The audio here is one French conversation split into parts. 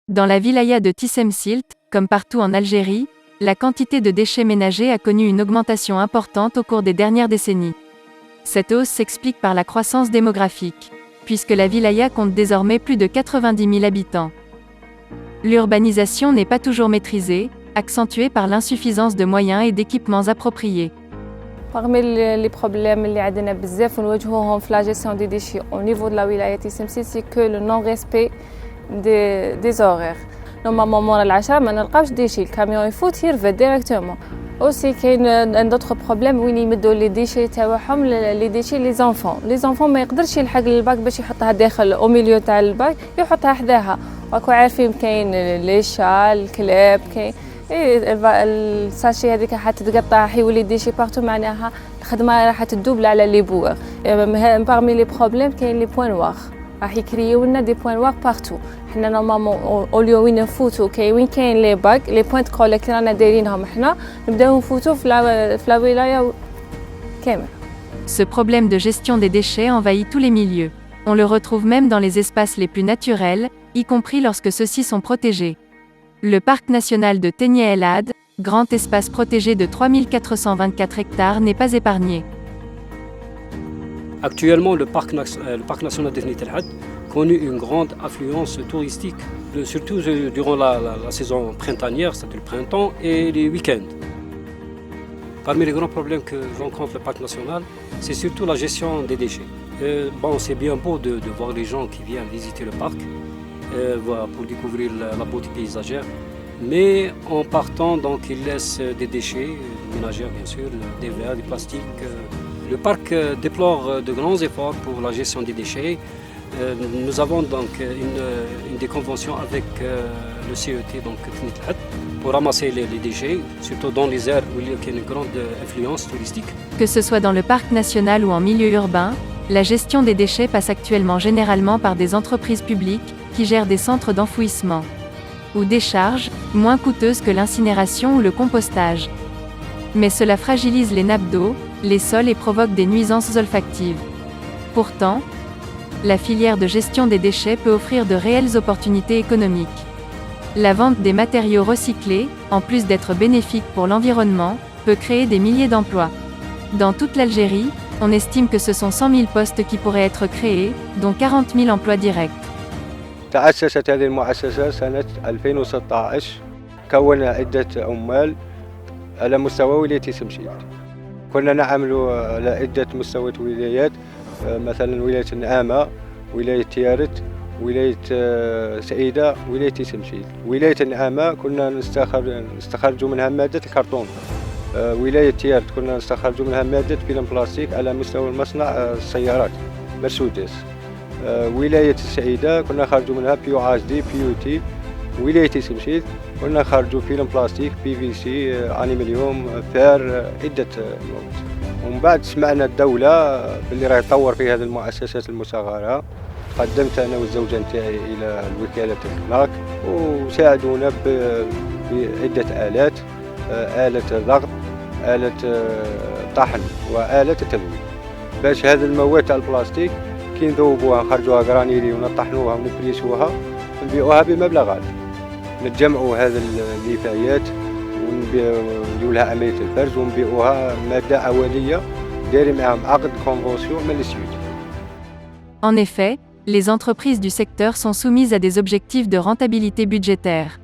Dans la wilaya de Tissemsilt, comme partout en Algérie, la quantité de déchets ménagers a connu une augmentation importante au cours des dernières décennies. Cette hausse s'explique par la croissance démographique, puisque la wilaya compte désormais plus de 90 000 habitants. L'urbanisation n'est pas toujours maîtrisée, accentuée par l'insuffisance de moyens et d'équipements appropriés. Parmi les problèmes اللي عندنا بزاف ونواجهوهم في la gestion des déchets au niveau de la wilaya Tissemsilt, c'est que le non-respect des horaires. Normalement مورا العشاء ما نلقاوش ديشي، الكاميون يفوت يرفد ديريكتومون. aussi كاين d'autres problèmes وين يمدوا لي ديشي تاعهم لي ديشي لي زونفون ما يقدرش يلحق للباك باش يحطها داخل او ميليو تاع الباك، يحطها حداها. راكو عارفين كاين لي شا الكلاب كاين الساشي هذيك حتتقطع حيولي ديشي بارتو، معناها الخدمه راح تدوبل على لي بوغ. parmi les problèmes كاين لي بوين واغ راح يكريو لنا دي بوين واغ بارتو. حنا نورمالمون اوليو وين نفوتو وين كاين لي باك لي بوينت كوليكت رانا دايرينهم حنا نبداو نفوتو في لا ولايه كامل. Ce problème de gestion des déchets envahit tous les milieux. On le retrouve même dans les espaces les plus naturels, y compris lorsque ceux-ci sont protégés. Le parc national de Tenia El Had, grand espace protégé de 3424 hectares, n'est pas épargné. Actuellement, le parc national de Tenia El Had connaît une grande affluence touristique, surtout durant la saison printanière, c'est-à-dire le printemps, et les week-ends. Parmi les grands problèmes que rencontre le parc national, c'est surtout la gestion des déchets. C'est bien beau de voir les gens qui viennent visiter le parc pour découvrir la beauté paysagère, mais en partant, donc, ils laissent des déchets ménagers, bien sûr, des verres, des plastiques. Le parc déplore de grands efforts pour la gestion des déchets. Nous avons donc une déconvention avec le CET, donc Tenia El Had, pour ramasser les déchets, surtout dans les aires où il y a une grande influence touristique. Que ce soit dans le parc national ou en milieu urbain, la gestion des déchets passe actuellement généralement par des entreprises publiques qui gèrent des centres d'enfouissement ou décharges, moins coûteuses que l'incinération ou le compostage. Mais cela fragilise les nappes d'eau, les sols et provoque des nuisances olfactives. Pourtant, la filière de gestion des déchets peut offrir de réelles opportunités économiques. La vente des matériaux recyclés, en plus d'être bénéfique pour l'environnement, peut créer des milliers d'emplois. Dans toute l'Algérie, on estime que ce sont 100 000 postes qui pourraient être créés, dont 40 000 emplois directs. تأسست هذه المؤسسة سنة 2016، كون عدة عمال على مستوى ولاية تيسمشيت. كنا نعمل على عدة مستويات ولايات، مثلا ولاية النعامة، ولاية تيارت، ولاية سعيدة، ولاية تيسمشيت. ولاية النعامة كنا نستخرج منها مادة الكرتون. ولاية تيارت كنا نستخرج منها مادة فيلم بلاستيك على مستوى مصنع السيارات مرسيدس. ولاية السعيدة كنا نخرجوا منها بيو اتش دي بيو تي. ولاية تيسمشيت كنا نخرجوا فيلم بلاستيك بي في سي انيميليوم فار عدة مواد. ومن بعد سمعنا الدولة باللي راهي تطور في هذه المؤسسات المصغرة، قدمت انا والزوجة نتاعي الى الوكالة الكناك وساعدونا بعدة آلات، آلة ضغط، آلة طحن، وآلة تذويب، باش هذه المواد تاع البلاستيك كي نذوبوها نخرجوها غرانيلي ونطحنوها ونفريسوها نبيعوها بمبلغ عالي. نتجمعوا هذه النفايات ونديروا لها عملية الفرز ونبيعوها مادة أولية دايرين معاهم عقد كونفونسيون من السيوط. En effet, les entreprises du secteur sont soumises à des objectifs de rentabilité budgétaire.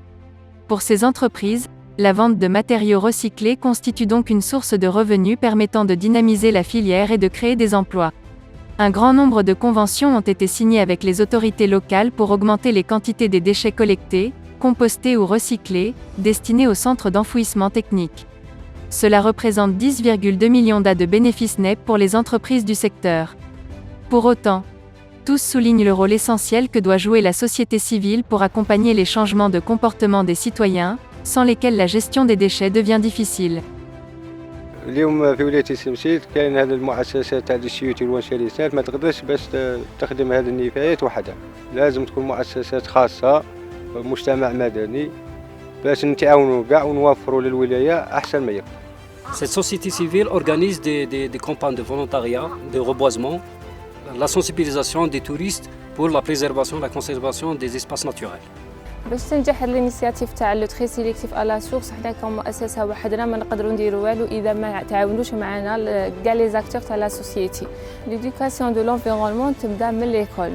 Pour ces entreprises, la vente de matériaux recyclés constitue donc une source de revenus permettant de dynamiser la filière et de créer des emplois. Un grand nombre de conventions ont été signées avec les autorités locales pour augmenter les quantités des déchets collectés, compostés ou recyclés, destinés aux centres d'enfouissement technique. Cela représente 10,2 millions d'AD de bénéfices nets pour les entreprises du secteur. Pour autant, tous soulignent le rôle essentiel que doit jouer la société civile pour accompagner les changements de comportement des citoyens, sans lesquels la gestion des déchets devient difficile. اليوم في ولاية تيسمشيت كاين هذه المؤسسات تاع السيوتي والشركات ما تقدرش باش تخدم هذه النفايات وحدها، لازم تكون مؤسسات خاصة مجتمع مدني باش نتعاونوا كاع ونوفروا للولاية أحسن ما يكون. Cette société civile organise des campagnes de volontariat, de reboisement, la sensibilisation des touristes pour la préservation et la conservation des espaces naturels. باش تنجح الانيسياتيف تاع لو تري سيليكتيف الا سورس، حنا كمؤسسه وحدنا ما نقدروا نديروا والو اذا ما تعاونوش معنا كاع لي زاكتور تاع لا سوسيتي. ليدوكاسيون دو لونفيرونمون تبدا من ليكول،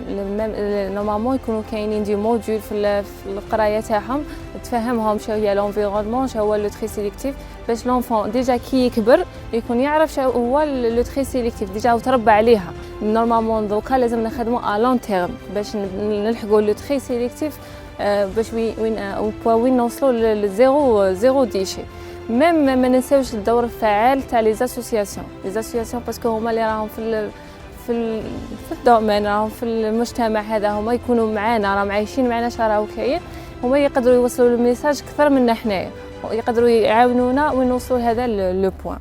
نورمالمون يكونوا كاينين دي موديول في القرايه تاعهم تفهمهم شنو هي لونفيرونمون، شنو هو لو تري سيليكتيف، باش لونفون ديجا كي يكبر يكون يعرف شنو هو لو تري سيليكتيف ديجا وتربى عليها. نورمالمون دوكا لازم نخدموا ا لون تيرم باش نلحقوا لو تري سيليكتيف، باش وين نوصلوا لزيرو ديشي. ميم ما ننساوش الدور الفعال تاع لي زاسوسياسيون باسكو هما اللي راهم في الدومين، راهم في المجتمع هذا، هما يكونوا معانا، راهم عايشين معنا شراو كاين، هما يقدروا يوصلوا الميساج اكثر منا حنايا، يقدروا يعاونونا وين نوصلوا لهذا لو بوين.